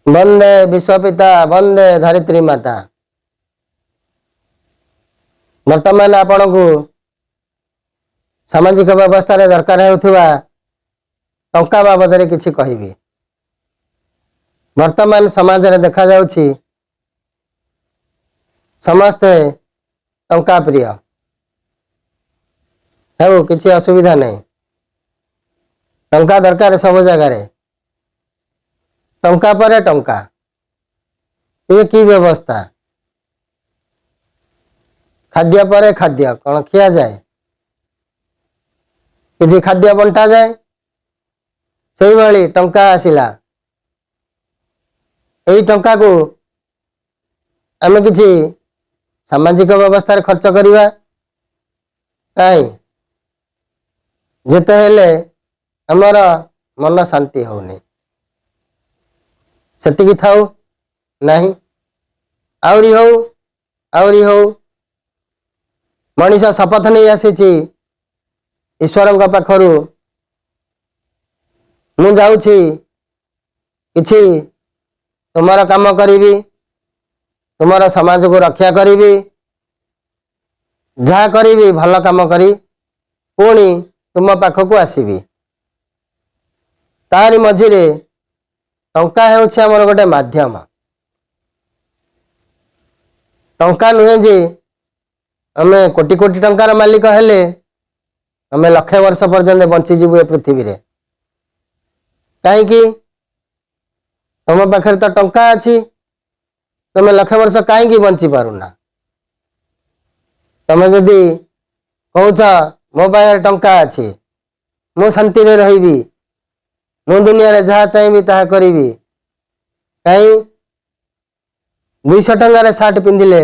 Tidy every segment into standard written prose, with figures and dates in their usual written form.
वंदे विश्वपिता वंदे धरित्री माता। वर्तमान आपण को सामाजिक व्यवस्था रे दरकार होउथुवा टंका बाबद रे किछि कहिबी। वर्तमान समाज रे देखा जाउछि समस्ते टंका प्रिय हेउ किछि असुविधा नहीं। टंका दरकार सब जगह रे टंका पर टंका ये की व्यवस्था। खाद्य पर खाद्य कौन खिया जाए किसी खाद्य बंटा जाए से भाई टंका आसिला यही टंका को आम किसी सामाजिक व्यवस्था रे खर्च करिबा काई जेते हेले हमर मन शांति होनी सेतिकी थाउ नहीं आउरी हो मनीष शपथ नहीं आसी ईश्वर पाखरु मु जाउछि किछि तुमर काम करिबी तुमर समाज को रक्षा करिबी जहा करिबी भल काम करी पुणी तुम पाखक आसीबी। तारी मझिरे टंका हेउछि हमर गोटे माध्यम। टंका नुहे जे आमे कोटी कोटी टंकार मालिक हेले आमे लक्ष वर्ष पर्यंत बंची जीवु ए पृथ्वी रे काहे कि तुम पाखरे तो टंका अछि तुम लक्ष वर्ष काहे कि बंची पारुना। तुम जदि कहउछ मो पाखरे टंका अछि मु शांति रे रहिबी मु दुनिया रे जहा चाहेबी ताहा करिबी काई 200 टंका रे शर्ट पिंधिले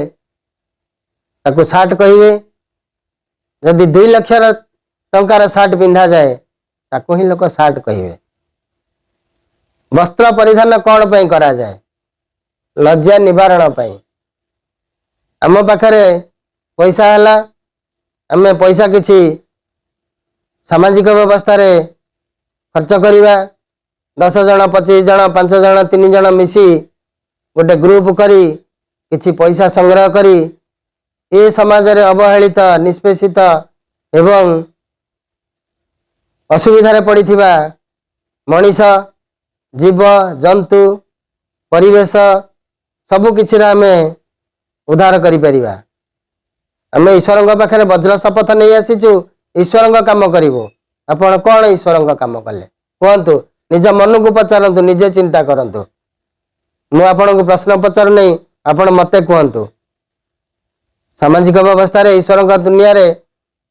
ताको शर्ट कहिबे जदि 2 लाख टंकार शर्ट पिंधा जाए ताको ही लोक शर्ट कहिबे। वस्त्र परिधान कौन पई करा जाए लज्जा निवारण पई। आम पाखरे पैसा हला आमे पैसा किछि सामाजिक व्यवस्था रे खर्च करिबा 10 जन 25 जन 5 जन 3 जन मिसी गोटे ग्रुप करी किछि पैसा संग्रह करी ए समाज रे अवहेलित निष्पेषित एवं असुविधा रे पड़िथिबा मनीष जीव जंतु परिवेश सबु किछि रे आमे उद्धार करि परिबा। आमे ईश्वर पाखरे वज्र शपथ नहीं आसीचु ईश्वर काम करिवो। आपण कौन ईश्वर काम कले कहतु निज मन को पचारतु निजे चिंता करतु। मु आपण को प्रश्न पचार नहीं आपण मते कहतु। सामाजिक व्यवस्था रे ईश्वर दुनिया रे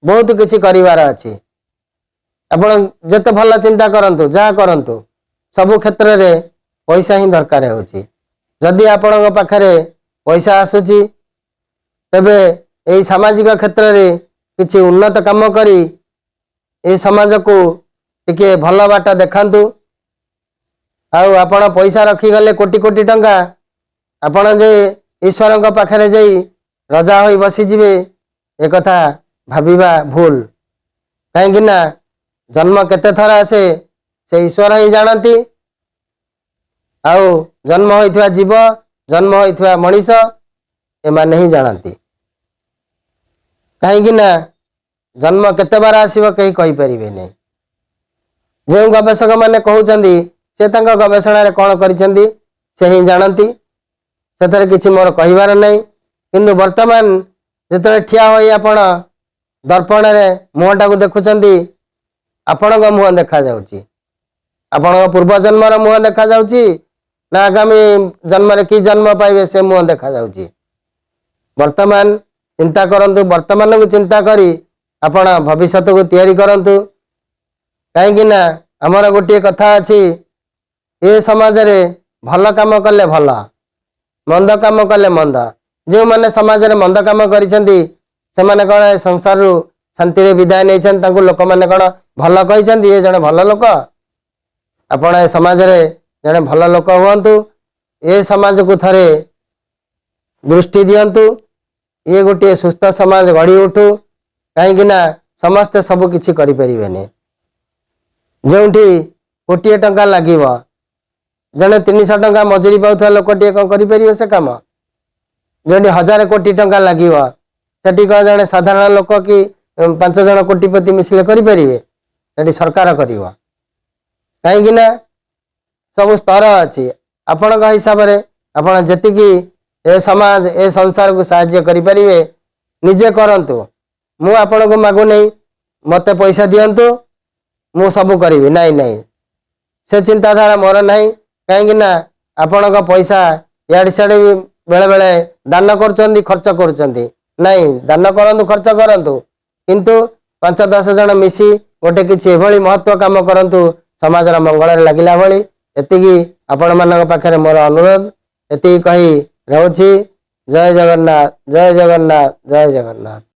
बहुत किछि करिवार अछि। आपण जते भल चिंता करतु जहा करतु सबु क्षेत्र रे पैसा ही दरकार होछि। जदि आपण पाखरे पैसा आसुची तबे एई सामाजिक क्षेत्र रे किछि उन्नत काम करी ए समाज को टिके भल बाट देखांतु। आउ आपण पैसा रखी गले कोटी कोटी टंका आपण जे ईश्वर पाखरे जाई रजा होई बसी जिवे ए कथा भाबिबा भूल। काहेकि ना जन्म केते थर आसे से ईश्वर ही जानती। आउ जन्म होइथवा जीव जन्म होइथवा मनीष ए माने ही जानती। काहेकि ना जन्म केते बार आसीबो कहीं कहि परिबे नहीं। जे गवेषक माने कहउचंदी से तांका गवेषणा रे कोन करिसंदी से ही जानती। सेतरे किछि मोर कहिवार नहीं। किंतु वर्तमान जेतरे ठिया होई आपण दर्पण रे मुहटा को देखुचंदी आपण को मुह देखा जाउची आपण को पूर्व जन्म रे मुह देखा जाउची ना आगामी जन्म रे की जन्म पाइबे से मुह देखा जाउची। वर्तमान चिंता करंतु वर्तमान को चिंता करी आपण भविष्यत को तैयारी करंतु। काहे कि ना हमर गोटे कथा अछि ए समाज रे भल काम कले भल मंद काम कले मंद। जो माने समाज रे मंद काम करिसेंती से माने कोन संसार रु शांति रे विदाय नैछन तांको लोक माने कोन भल कहिसेंती ए जने भल लोक। आपण ए समाज रे जने भल लोक हुअंतु ए समाज को थरे दृष्टि दियंतु ये गोटे सुस्थ समाज गढ़ी उठू। कहीं ना समस्ते सब किछि करि परिबेनी। जोंठी कोटिए टंका लागिवो जड़े 300 टंका मजूरी पाउथवा लोकटे कौन करिपर से कम जो 1000 कोटी टंका लगे सेठी कौन जड़े साधारण लोक कि 5 जन कोटिपति मिसिले करें सरकार कर कहीं सब स्तर अच्छी आपण हिसाब से आपण जी ए समाज ए संसार को साहाय्य करें निजे करंतु मु आपण को मागु नहीं मते पैसा दियंतु मु सब करी नहीं नहीं से चिंताधारा मोर नहीं कहीं आपण पैसा इाड़े सियाड़े भी बेले बेले दान कर खर्च कर नहीं दान करंतु खर्च करंतु किंतु 5-10 जन मिसी गोटे किसी एभली महत्व काम करंतु समाज मंगल लगिला भली एतिकी आपण मानक पाखरे मोर अनुरोध एतिकी कही रहउछि। जय जगन्नाथ जय जगन्नाथ जय जगन्नाथ।